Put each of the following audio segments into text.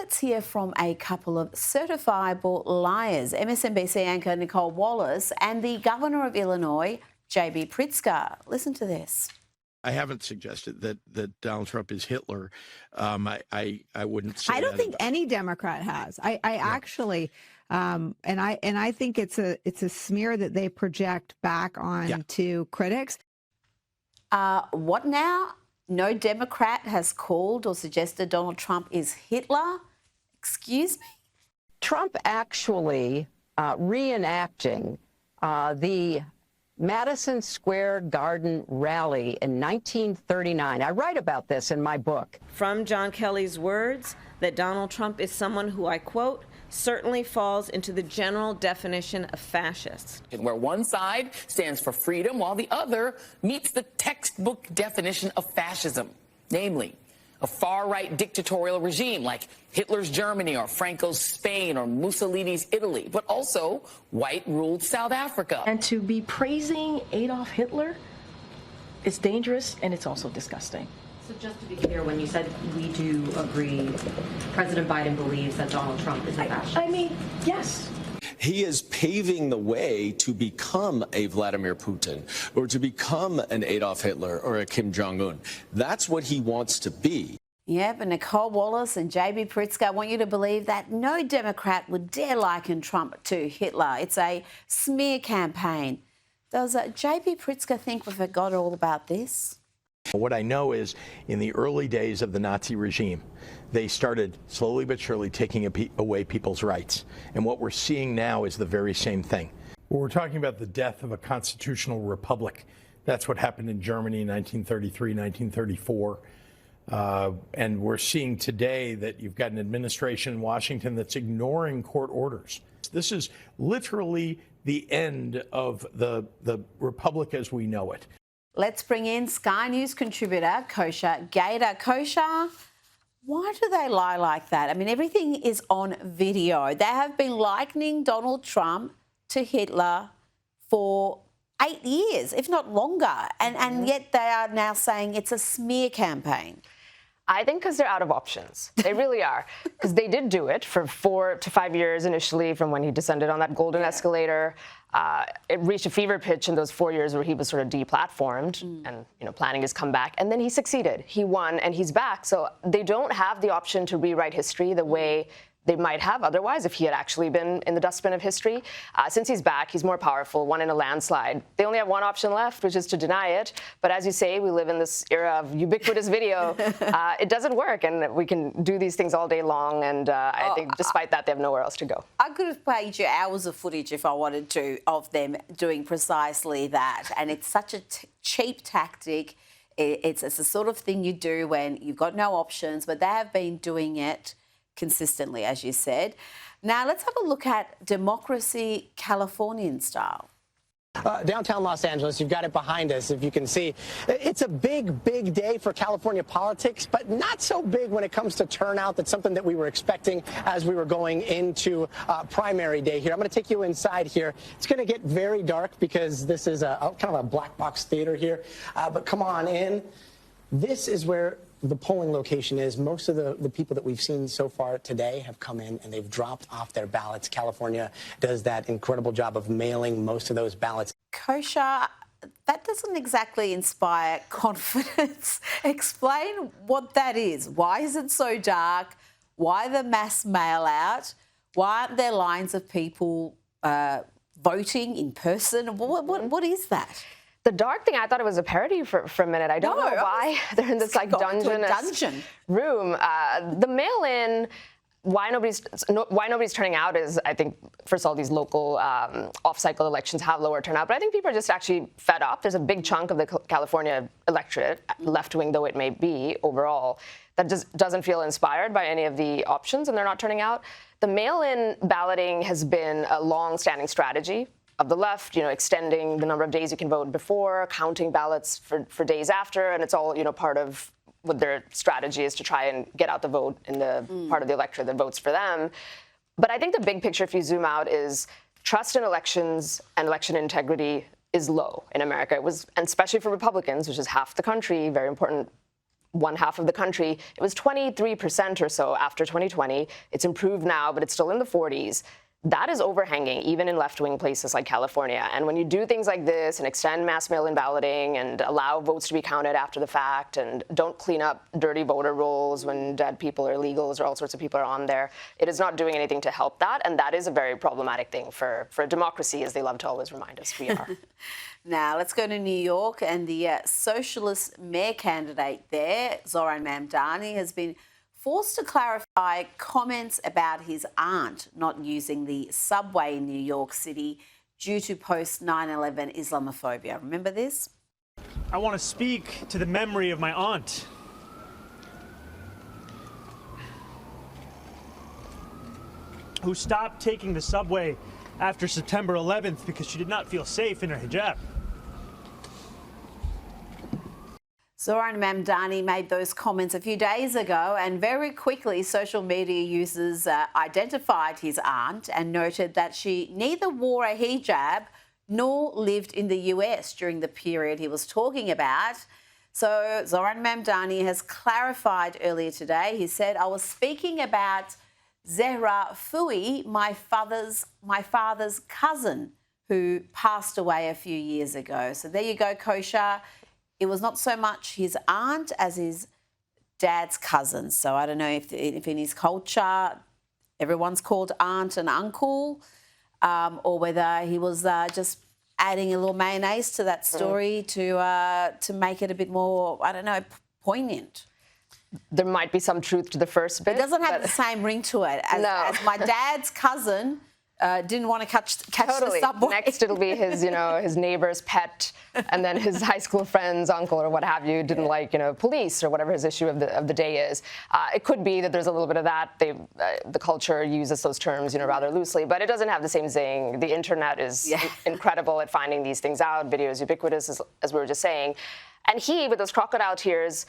let's hear from a couple of certifiable liars, MSNBC anchor Nicole Wallace and the governor of Illinois, J.B. Pritzker. Listen to this. I haven't suggested that Donald Trump is Hitler. I wouldn't say I don't think about any Democrat has. I actually, and I think it's a smear that they project back on to critics. What now? No Democrat has called or suggested Donald Trump is Hitler? Excuse me? Trump actually reenacting the Madison Square Garden rally in 1939. I write about this in my book. From John Kelly's words that Donald Trump is someone who, I quote, certainly falls into the general definition of fascist. Where one side stands for freedom while the other meets the textbook definition of fascism, namely a far-right dictatorial regime like Hitler's Germany or Franco's Spain or Mussolini's Italy, but also white-ruled South Africa. And to be praising Adolf Hitler is dangerous and it's also disgusting. So just to be clear, when you said we do agree, President Biden believes that Donald Trump is a fascist? I mean, yes. He is paving the way to become a Vladimir Putin or to become an Adolf Hitler or a Kim Jong-un. That's what he wants to be. Yeah, but Nicole Wallace and J.B. Pritzker want you to believe that no Democrat would dare liken Trump to Hitler. It's a smear campaign. Does J.B. Pritzker think we forgot all about this? What I know is in the early days of the Nazi regime, they started slowly but surely taking away people's rights. And what we're seeing now is the very same thing. Well, we're talking about the death of a constitutional republic. That's what happened in Germany in 1933, 1934. And we're seeing today that you've got an administration in Washington that's ignoring court orders. This is literally the end of the republic as we know it. Let's bring in Sky News contributor Kosha Gada. Kosha, why do they lie like that? I mean, everything is on video. They have been likening Donald Trump to Hitler for 8 years, if not longer, and yet they are now saying it's a smear campaign. I think because they're out of options. They really are. Because they did do it for 4 to 5 years initially from when he descended on that golden escalator. It reached a fever pitch in those 4 years where he was sort of deplatformed and planning his comeback. And then he succeeded. He won and he's back. So they don't have the option to rewrite history the way they might have otherwise if he had actually been in the dustbin of history. Since he's back, he's more powerful, won in a landslide. They only have one option left, which is to deny it. But as you say, we live in this era of ubiquitous video. It doesn't work, and we can do these things all day long. And I think despite that, they have nowhere else to go. I could have played you hours of footage if I wanted to of them doing precisely that. And it's such a cheap tactic. It's the sort of thing you do when you've got no options, but they have been doing it consistently, as you said. Now, let's have a look at democracy Californian style. Downtown Los Angeles, you've got it behind us, if you can see. It's a big, big day for California politics, but not so big when it comes to turnout. That's something that we were expecting as we were going into primary day here. I'm going to take you inside here. It's going to get very dark because this is kind of a black box theater here, but come on in. This is where the polling location is. Most of the people that we've seen so far today have come in and they've dropped off their ballots. California does that incredible job of mailing most of those ballots. Kosha, that doesn't exactly inspire confidence. Explain what that is. Why is it so dark? Why the mass mail out? Why aren't there lines of people voting in person? What is that? The dark thing, I thought it was a parody for a minute. I don't know why they're in this like dungeon room. The mail-in, why nobody's turning out is, I think, first of all, these local off-cycle elections have lower turnout. But I think people are just actually fed up. There's a big chunk of the California electorate, left-wing though it may be overall, that just doesn't feel inspired by any of the options, and they're not turning out. The mail-in balloting has been a long-standing strategy of the left, extending the number of days you can vote before, counting ballots for days after, and it's all, part of what their strategy is to try and get out the vote in the part of the electorate that votes for them. But I think the big picture, if you zoom out, is trust in elections and election integrity is low in America. It was, and especially for Republicans, which is half the country, very important one half of the country. It was 23% or so after 2020. It's improved now, but it's still in the 40s. That is overhanging, even in left-wing places like California. And when you do things like this and extend mass mail-in balloting and allow votes to be counted after the fact and don't clean up dirty voter rolls when dead people or illegals or all sorts of people are on there, it is not doing anything to help that. And that is a very problematic thing for a democracy, as they love to always remind us we are. Now, let's go to New York, and the socialist mayor candidate there, Zoran Mamdani, has been forced to clarify comments about his aunt not using the subway in New York City due to post-9/11 Islamophobia. Remember this? I want to speak to the memory of my aunt. Who stopped taking the subway after September 11th because she did not feel safe in her hijab. Zoran Mamdani made those comments a few days ago, and very quickly social media users identified his aunt and noted that she neither wore a hijab nor lived in the US during the period he was talking about. So Zoran Mamdani has clarified earlier today. He said, "I was speaking about Zehra Fouhi, my father's cousin, who passed away a few years ago." So there you go, Kosha. It was not so much his aunt as his dad's cousin. So I don't know if in his culture everyone's called aunt and uncle, or whether he was just adding a little mayonnaise to that story to make it a bit more, I don't know, poignant. There might be some truth to the first bit. It doesn't have the same ring to it as my dad's cousin didn't want to catch the subway. Next, it'll be his, his neighbor's pet, and then his high school friend's uncle or what have you didn't like, police or whatever his issue of the day is. It could be that there's a little bit of that. The culture uses those terms, rather loosely, but it doesn't have the same zing. The internet is incredible at finding these things out. Video is ubiquitous, as we were just saying. And he, with those crocodile tears,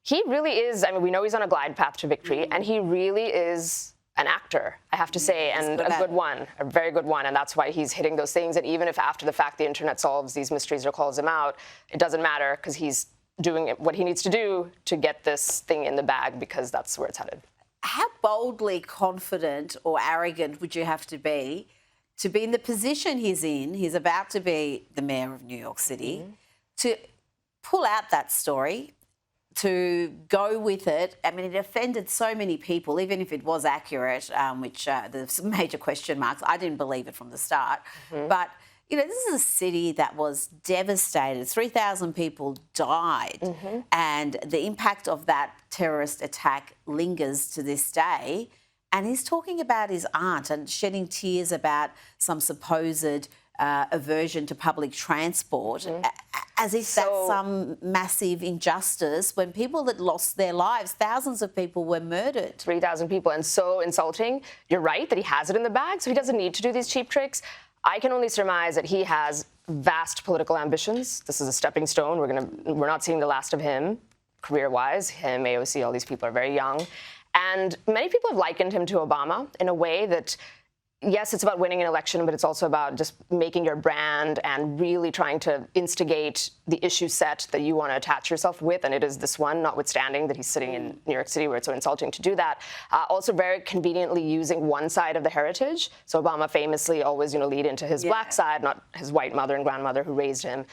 he really is, we know he's on a glide path to victory, and he really is an actor, I have to say, and a good one, a very good one. And that's why he's hitting those things. And even if after the fact the internet solves these mysteries or calls him out, it doesn't matter, because he's doing what he needs to do to get this thing in the bag, because that's where it's headed. How boldly confident or arrogant would you have to be in the position he's in? He's about to be the mayor of New York City, to pull out that story, to go with it. It offended so many people, even if it was accurate, which there's some major question marks. I didn't believe it from the start. But, this is a city that was devastated. 3,000 people died. And the impact of that terrorist attack lingers to this day. And he's talking about his aunt and shedding tears about some supposed aversion to public transport, as if that's some massive injustice, when people that lost their lives, thousands of people were murdered. 3,000 people, and so insulting. You're right that he has it in the bag, so he doesn't need to do these cheap tricks. I can only surmise that he has vast political ambitions. This is a stepping stone. We're not seeing the last of him, career-wise. Him, AOC, all these people are very young. And many people have likened him to Obama in a way that, yes, it's about winning an election, but it's also about just making your brand and really trying to instigate the issue set that you want to attach yourself with. And it is this one, notwithstanding that he's sitting in New York City, where it's so insulting to do that. Also very conveniently using one side of the heritage. So Obama famously always, lead into his black side, not his white mother and grandmother who raised him.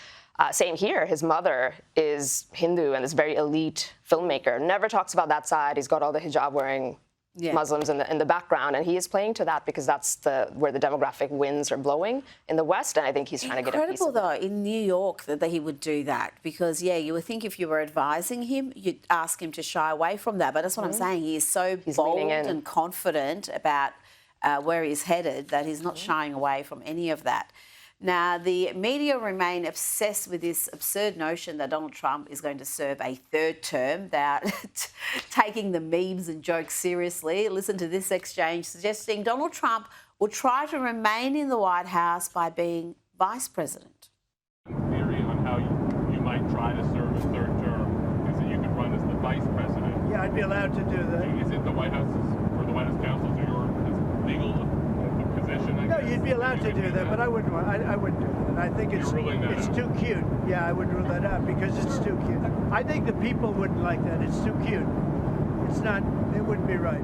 Same here. His mother is Hindu and this very elite filmmaker. Never talks about that side. He's got all the hijab-wearing Muslims in the background, and he is playing to that because that's where the demographic winds are blowing in the West, and I think he's trying to get a piece of it. Incredible, though, in New York that he would do that, because, you would think if you were advising him, you'd ask him to shy away from that, but that's what I'm saying. He is so bold and confident about where he's headed that he's not shying away from any of that. Now, the media remain obsessed with this absurd notion that Donald Trump is going to serve a third term. They're taking the memes and jokes seriously. Listen to this exchange suggesting Donald Trump will try to remain in the White House by being vice president. Theory on how you might try to serve a third term is that you could run as the vice president. Yeah, I'd be allowed to do that. Is it the White House or the White House counsels or your legal position? No, you'd be allowed to do that, but I wouldn't do that. And I think it's too cute. Yeah, I would rule that out because it's too cute. I think the people wouldn't like that. It's too cute. It's not, it wouldn't be right.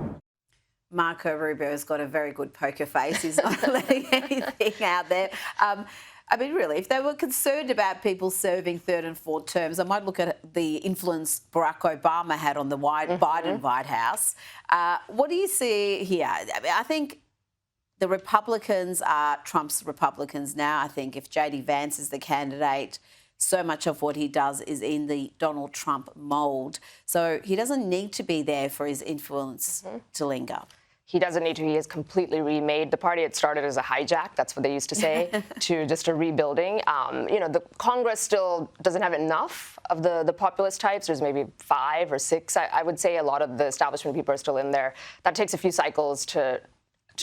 Marco Rubio's got a very good poker face. He's not letting anything out there. I mean, really, if they were concerned about people serving third and fourth terms, I might look at the influence Barack Obama had on the Biden White House. What do you see here? I mean, I think the Republicans are Trump's Republicans now. I think if J.D. Vance is the candidate, so much of what he does is in the Donald Trump mould. So he doesn't need to be there for his influence to linger. He doesn't need to. He has completely remade the party. It started as a hijack, that's what they used to say, to just a rebuilding. You know, the Congress still doesn't have enough of the populist types. There's maybe 5 or 6. I would say a lot of the establishment people are still in there. That takes a few cycles to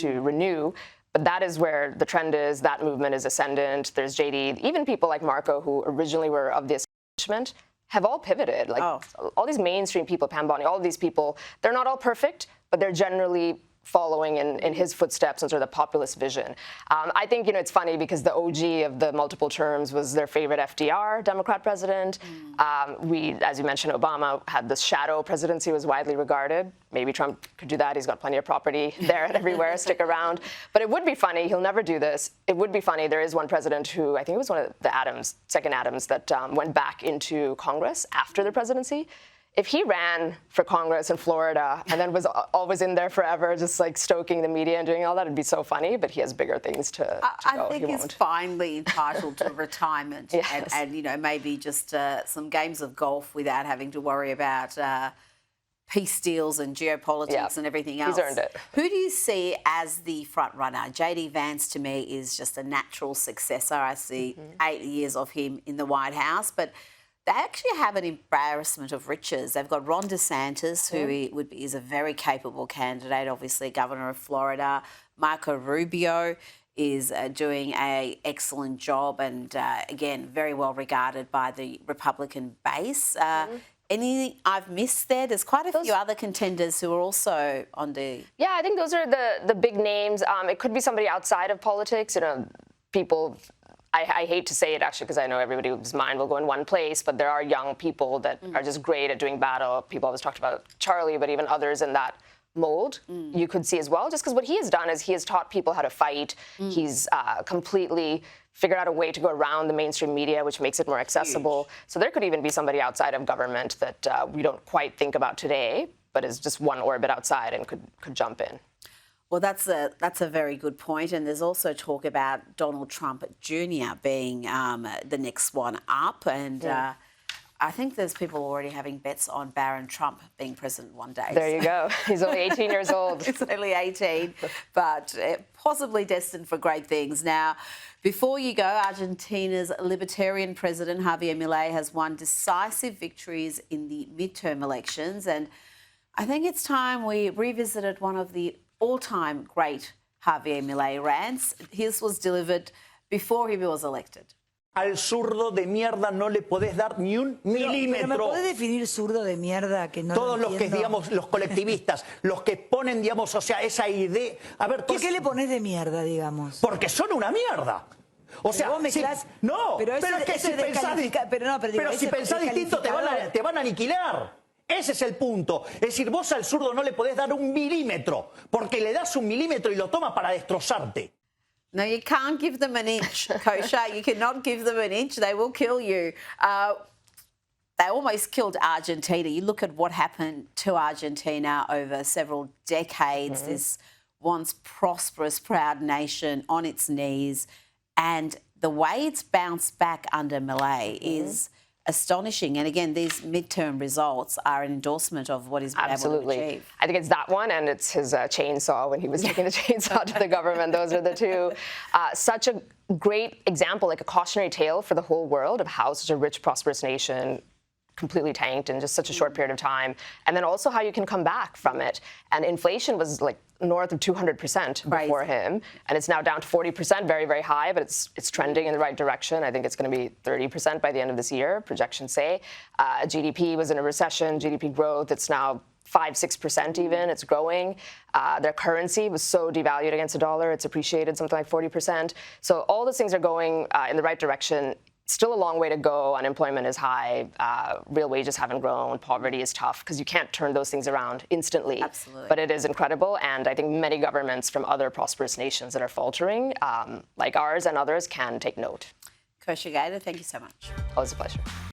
renew. But that is where the trend is. That movement is ascendant. There's JD. Even people like Marco, who originally were of the establishment, have all pivoted. Like all these mainstream people, Pam Bondi, all of these people, they're not all perfect, but they're generally following in his footsteps and sort of the populist vision. I think, you know, it's funny because the OG of the multiple terms was their favorite FDR, Democrat president. As you mentioned, Obama had this shadow presidency, was widely regarded. Maybe Trump could do that. He's got plenty of property there and everywhere, stick around. But it would be funny. He'll never do this. It would be funny. There is one president who, I think it was one of the Adams, second Adams, that went back into Congress after the presidency. If he ran for Congress in Florida and then was always in there forever, just like stoking the media and doing all that, it'd be so funny. But he has bigger things to go. I think he's finally entitled to retirement and, you know, maybe just some games of golf without having to worry about peace deals and geopolitics and everything else. He's earned it. Who do you see as the front runner? J.D. Vance, to me, is just a natural successor. I see 8 years of him in the White House, but they actually have an embarrassment of riches. They've got Ron DeSantis, who is a very capable candidate, obviously Governor of Florida. Marco Rubio is doing an excellent job and, again, very well regarded by the Republican base. Anything I've missed there? There's quite a few other contenders who are also on the... Yeah, I think those are the big names. It could be somebody outside of politics, you know, people... I hate to say it, actually, because I know everybody's mind will go in one place, but there are young people that are just great at doing battle. People always talked about Charlie, but even others in that mold you could see as well. Just because what he has done is he has taught people how to fight. He's completely figured out a way to go around the mainstream media, which makes it more accessible. So there could even be somebody outside of government that we don't quite think about today, but is just one orbit outside and could jump in. Well, that's a very good point. And there's also talk about Donald Trump Jr. being the next one up. And I think there's people already having bets on Barron Trump being president one day. There you go. He's only 18 years old. He's only 18, but possibly destined for great things. Now, before you go, Argentina's Libertarian president, Javier Milei, has won decisive victories in the midterm elections. And I think it's time we revisited one of the all-time great Javier Milei rants. His was delivered before he was elected. Al zurdo de mierda no le podés dar ni un milímetro. Pero ¿me podés definir zurdo de mierda que no Todos lo los que, digamos, los colectivistas, los que ponen, digamos, o sea, esa idea... A ver, ¿Por qué le pones de mierda, digamos? Porque son una mierda. O sea, vos mezclás... no, pero es que si pensás, pero si pensás distinto te van a aniquilar. Ese es el punto. Es decir, vos al zurdo no le podés dar un milímetro, porque le das un milímetro y lo toma para destrozarte. No, you can't give them an inch, Kosha. You cannot give them an inch. They will kill you. They almost killed Argentina. You look at what happened to Argentina over several decades, this once prosperous, proud nation on its knees. And the way it's bounced back under Milei is astonishing. And again, these midterm results are an endorsement of what he's been able to achieve. I think it's that one, and it's his chainsaw when he was taking the chainsaw to the government. Those are the two. Such a great example, like a cautionary tale for the whole world of how such a rich, prosperous nation completely tanked in just such a short period of time. And then also how you can come back from it. And inflation was like north of 200% before him. And it's now down to 40%, very, very high, but it's trending in the right direction. I think it's going to be 30% by the end of this year, projections say. GDP was in a recession, GDP growth. It's now 5-6% even. It's growing. Their currency was so devalued against the dollar. It's appreciated something like 40%. So all those things are going in the right direction. Still a long way to go. Unemployment is high. Real wages haven't grown. Poverty is tough because you can't turn those things around instantly. Absolutely. But it is incredible. And I think many governments from other prosperous nations that are faltering, like ours and others, can take note. Kosha Gada, thank you so much. Always a pleasure.